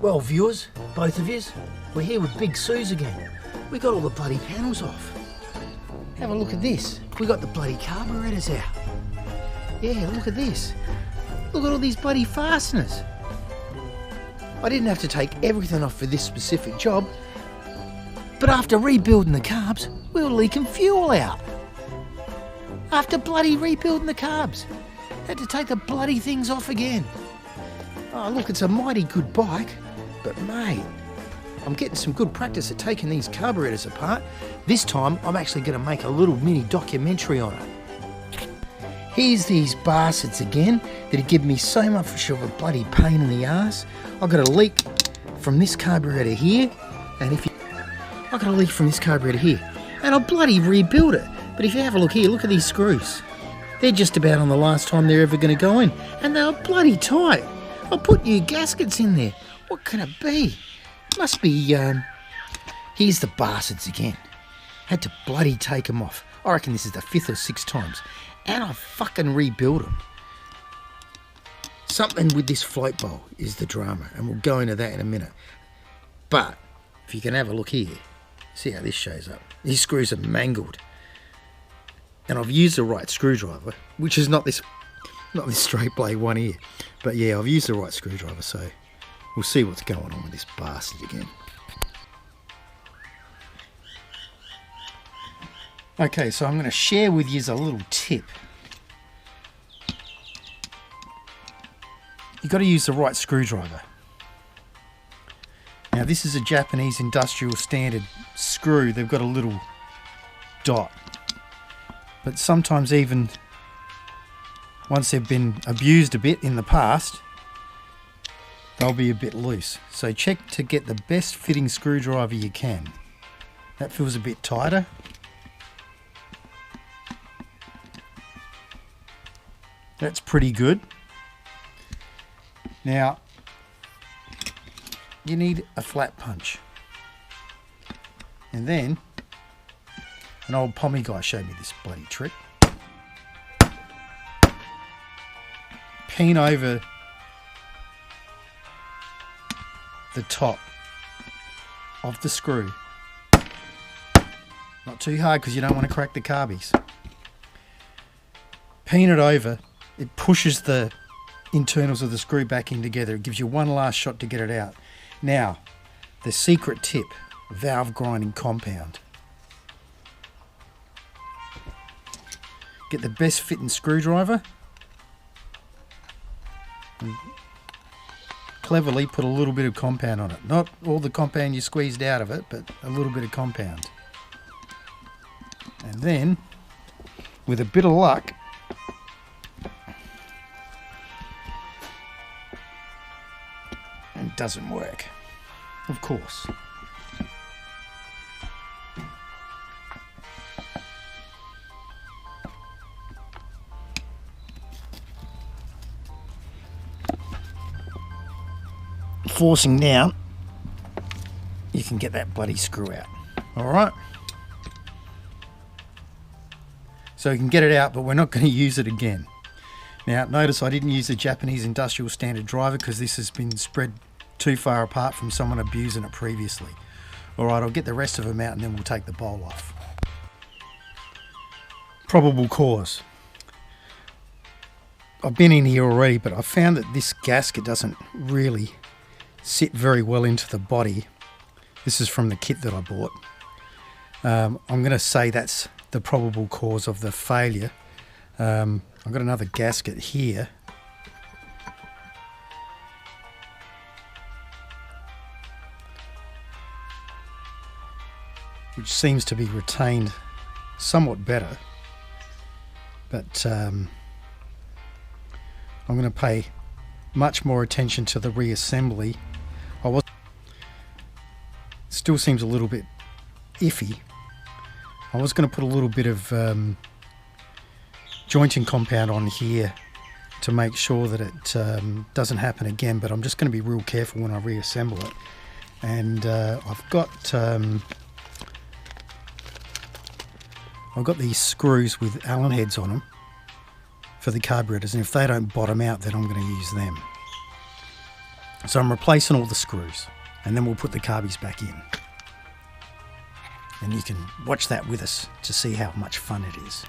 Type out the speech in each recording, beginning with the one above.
Well, viewers, both of yous, we're here with Big Suze again. We got all the bloody panels off. Have a look at this. We got the bloody carburettors out. Yeah, look at this. Look at all these bloody fasteners. I didn't have to take everything off for this specific job, but after rebuilding the carbs, we were leaking fuel out. After bloody rebuilding the carbs, had to take the bloody things off again. Oh look, it's a mighty good bike, but mate, I'm getting some good practice at taking these carburetors apart. This time, I'm actually going to make a little mini documentary on it. Here's these bastards again that have given me so much of a bloody pain in the ass. I've got a leak from this carburetor here, and I've got a leak from this carburetor here, and I'll bloody rebuild it. But if you have a look here, look at these screws. They're just about on the last time they're ever going to go in, and they're bloody tight. I'll put new gaskets in there. What can it be? Must be, here's the bastards again. Had to bloody take them off. I reckon this is the 5th or 6th times. And I fucking rebuild them. Something with this float bowl is the drama, and we'll go into that in a minute. But, if you can have a look here, see how this shows up. These screws are mangled. And I've used the right screwdriver, which is not this straight blade one here. But yeah, I've used the right screwdriver, so we'll see what's going on with this bastard again. Okay, so I'm going to share with you a little tip. You've got to use the right screwdriver. Now this is a Japanese industrial standard screw. They've got a little dot. But sometimes even once they've been abused a bit in the past, they'll be a bit loose. So check to get the best fitting screwdriver you can. That feels a bit tighter. That's pretty good. Now, you need a flat punch. And then, an old pommy guy showed me this bloody trick. Peen over the top of the screw. Not too hard because you don't want to crack the carbies. Peen it over. It pushes the internals of the screw back in together. It gives you one last shot to get it out. Now, the secret tip, valve grinding compound. Get the best fitting screwdriver. And cleverly put a little bit of compound on it. Not all the compound you squeezed out of it, but a little bit of compound. And then, with a bit of luck, it doesn't work, of course. Forcing down, you can get that bloody screw out. Alright? So you can get it out, but we're not going to use it again. Now, notice I didn't use the Japanese industrial standard driver because this has been spread too far apart from someone abusing it previously. Alright, I'll get the rest of them out and then we'll take the bowl off. Probable cause. I've been in here already, but I found that this gasket doesn't really sit very well into the body. This is from the kit that I bought. I'm going to say that's the probable cause of the failure. I've got another gasket here. Which seems to be retained somewhat better. But I'm going to pay much more attention to the reassembly. Still seems a little bit iffy. I was going to put a little bit of jointing compound on here to make sure that it doesn't happen again, but I'm just going to be real careful when I reassemble it. And I've got I've got these screws with Allen heads on them for the carburetors, and if they don't bottom out, then I'm going to use them. So I'm replacing all the screws, and then we'll put the carbies back in. And you can watch that with us to see how much fun it is.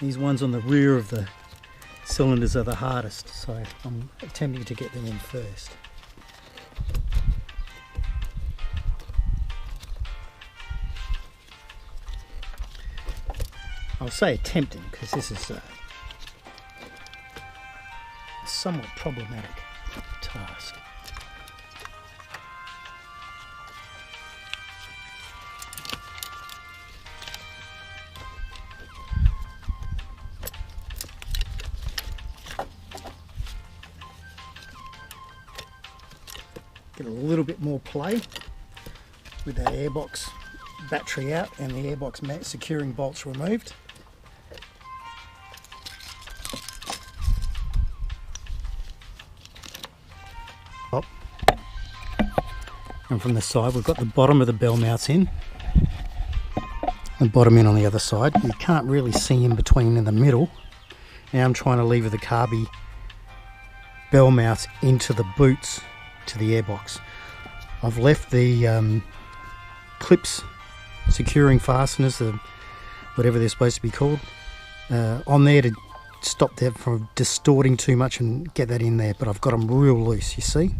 These ones on the rear of the cylinders are the hardest, so I'm attempting to get them in first. I'll say attempting because this is a somewhat problematic task. Get a little bit more play with that airbox battery out and the airbox securing bolts removed. And from the side we've got the bottom of the bell mounts in, and bottom in on the other side. You can't really see in between in the middle. Now I'm trying to lever the carby bell mounts into the boots to the airbox. I've left the clips, securing fasteners, whatever they're supposed to be called, on there to stop that from distorting too much and get that in there, but I've got them real loose, you see.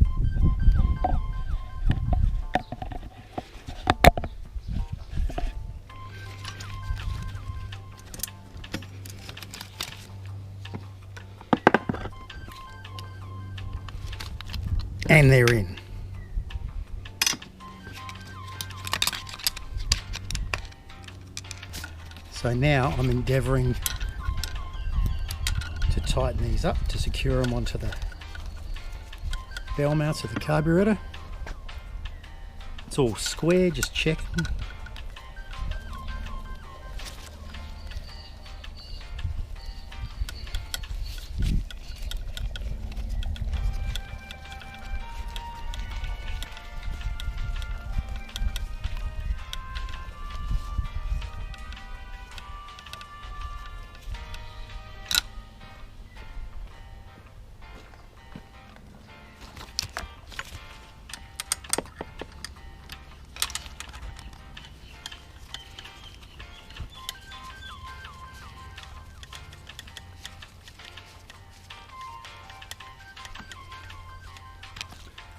And they're in. So now I'm endeavouring to tighten these up to secure them onto the bell mounts of the carburetor. It's all square, just checking.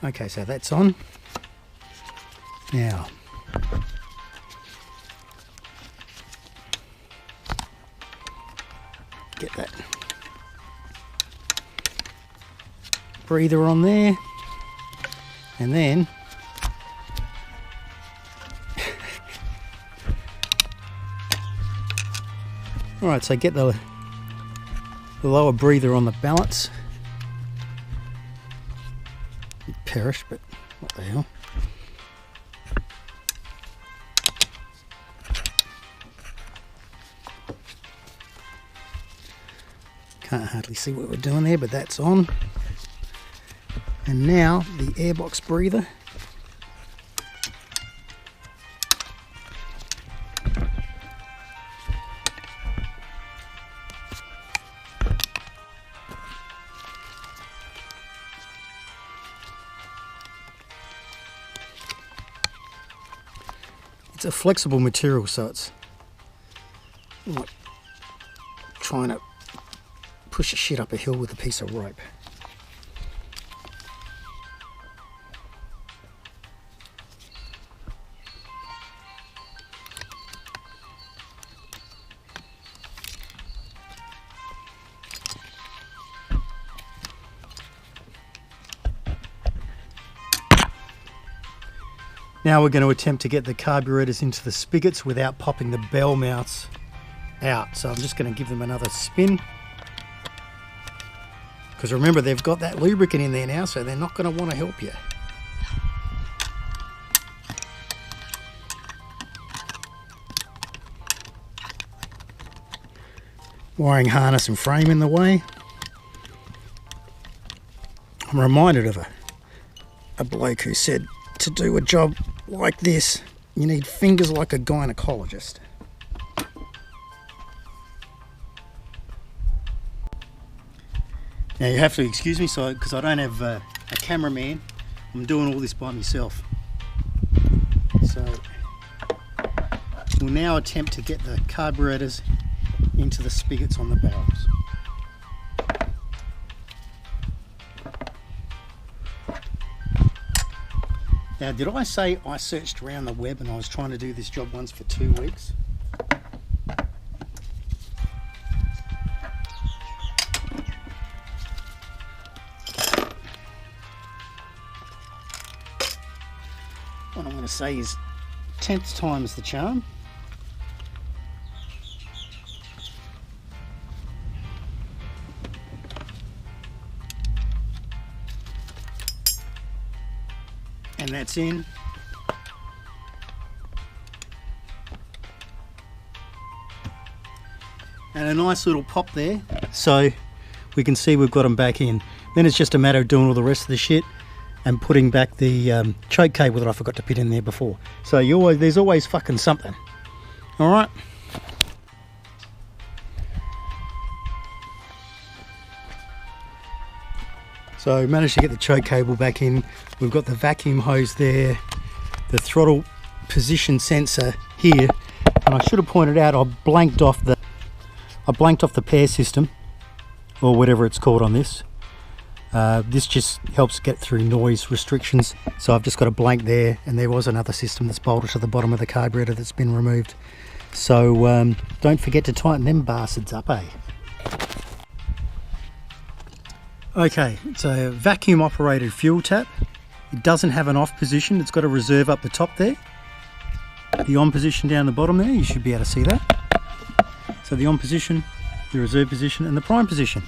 Okay, so that's on. Now, get that breather on there, and then all right, so get the lower breather on the balance. Perish, but what the hell. Can't hardly see what we're doing there, but that's on. And now the airbox breather. It's a flexible material, so it's like trying to push a shit up a hill with a piece of rope. Now we're going to attempt to get the carburetors into the spigots without popping the bell mounts out. So I'm just going to give them another spin. Because remember, they've got that lubricant in there now, so they're not going to want to help you. Wiring harness and frame in the way. I'm reminded of a bloke who said to do a job like this, you need fingers like a gynecologist. Now you have to excuse me, because I don't have a cameraman. I'm doing all this by myself. So we'll now attempt to get the carburetors into the spigots on the barrels. Now, did I say I searched around the web and I was trying to do this job once for 2 weeks? What I'm going to say is 10th time's the charm. And that's in. And a nice little pop there, so we can see we've got them back in. Then it's just a matter of doing all the rest of the shit and putting back the choke cable that I forgot to put in there before. So there's always fucking something. All right. So managed to get the choke cable back in. We've got the vacuum hose there, the throttle position sensor here, and I should have pointed out I blanked off the pair system, or whatever it's called on this. This just helps get through noise restrictions. So I've just got a blank there, and there was another system that's bolted to the bottom of the carburetor that's been removed. So don't forget to tighten them bastards up, eh? Okay, it's a vacuum operated fuel tap. It doesn't have an off position, it's got a reserve up the top there. The on position down the bottom there, you should be able to see that. So the on position, the reserve position, and the prime position.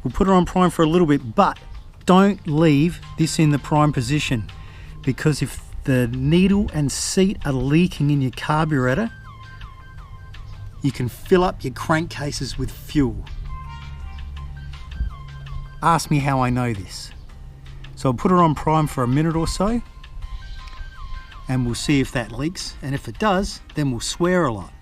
We'll put it on prime for a little bit, but don't leave this in the prime position, because if the needle and seat are leaking in your carburetor, you can fill up your crankcases with fuel. Ask me how I know this. So I'll put it on prime for a minute or so, and we'll see if that leaks, and if it does, then we'll swear a lot.